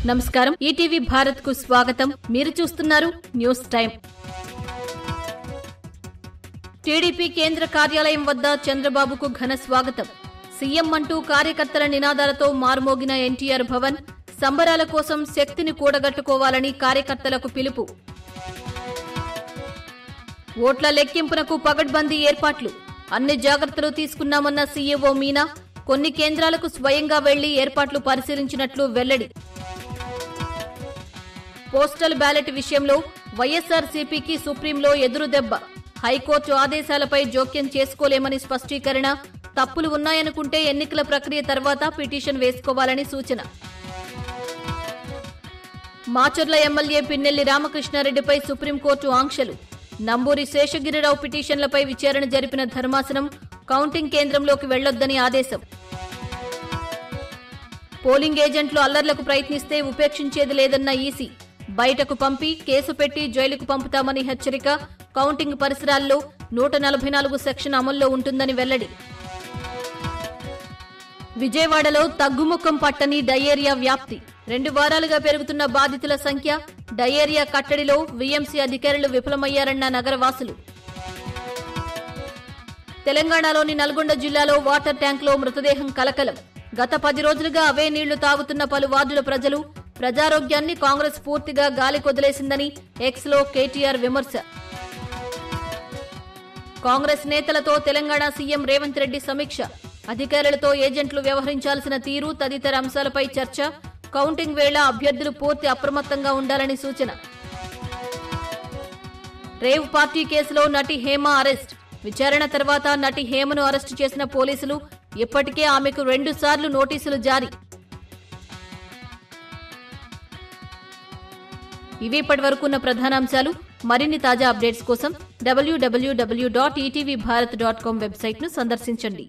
నమస్కారం, ఈటీవీ భారత్ కు స్వాగతం. మీరు చూస్తున్నారు న్యూస్ టైం. టీడీపీ కేంద్ర కార్యాలయం వద్ద చంద్రబాబుకు ఘన స్వాగతం. సీఎం అంటూ కార్యకర్తల నినాదాలతో మారుమోగిన ఎన్టీఆర్ భవన్. సంబరాల కోసం శక్తిని కూడగట్టుకోవాలని కార్యకర్తలకు పిలుపు. ఓట్ల లెక్కింపునకు పగడ్బందీ ఏర్పాట్లు. అన్ని జాగ్రత్తలు తీసుకున్నామన్న సీఈఓ మీనా. కొన్ని కేంద్రాలకు స్వయంగా వెళ్లి ఏర్పాట్లు పరిశీలించినట్లు వెల్లడి. పోస్టల్ బ్యాలెట్ విషయంలో వైఎస్ఆర్సీపీకి సుప్రీంలో ఎదురుదెబ్బ. హైకోర్టు ఆదేశాలపై జోక్యం చేసుకోలేమని స్పష్టీకరణ. తప్పులు ఉన్నాయనుకుంటే ఎన్నికల ప్రక్రియ తర్వాత పిటిషన్ వేసుకోవాలని సూచన. మాచర్ల ఎమ్మెల్యే పిన్నెల్లి రామకృష్ణారెడ్డిపై సుప్రీంకోర్టు ఆంక్షలు. నంబూరి శేషగిరిరావు పిటిషన్లపై విచారణ జరిపిన ధర్మాసనం కౌంటింగ్ కేంద్రంలోకి వెళ్లొద్దని ఆదేశం. పోలింగ్ ఏజెంట్లు అల్లర్లకు ప్రయత్నిస్తే ఉపేక్షించేది లేదన్న ఈసీ. బయటకు పంపి కేసు పెట్టి జైలుకు పంపుతామని హెచ్చరిక. కౌంటింగ్ పరిసరాల్లో 144 సెక్షన్ అమల్లో ఉంటుందని వెల్లడి. విజయవాడలో తగ్గుముఖం పట్టని డయేరియా వ్యాప్తి. 2 వారాలుగా పెరుగుతున్న బాధితుల సంఖ్య. డయేరియా కట్టడిలో వీఎంసీ అధికారులు విఫలమయ్యారన్న నగరవాసులు. తెలంగాణలోని నల్గొండ జిల్లాలో వాటర్ ట్యాంక్లో మృతదేహం కలకలం. గత 10 రోజులుగా అవే నీళ్లు తాగుతున్న పలు వార్డుల ప్రజలు. ప్రజారోగ్యాన్ని కాంగ్రెస్ పూర్తిగా గాలికొదిలేసిందని ఎక్స్లో కేటీఆర్ విమర్శ. కాంగ్రెస్ నేతలతో తెలంగాణ సీఎం రేవంత్ రెడ్డి సమీక్ష. అధికారులతో ఏజెంట్లు వ్యవహరించాల్సిన తీరు తదితర అంశాలపై చర్చ. కౌంటింగ్ వేళ అభ్యర్థులు పూర్తి అప్రమత్తంగా ఉండాలని సూచన. రేవ్ పార్టీ కేసులో నటి హేమ అరెస్ట్. విచారణ తర్వాత నటి హేమను అరెస్టు చేసిన పోలీసులు. ఇప్పటికే ఆమెకు 2 సార్లు నోటీసులు జారీ. ఇవి ఇప్పటివరకున్న ప్రధానాంశాలు. మరిన్ని తాజా అప్డేట్స్ కోసం www.etvbharat.com వెబ్సైట్ను సందర్శించండి.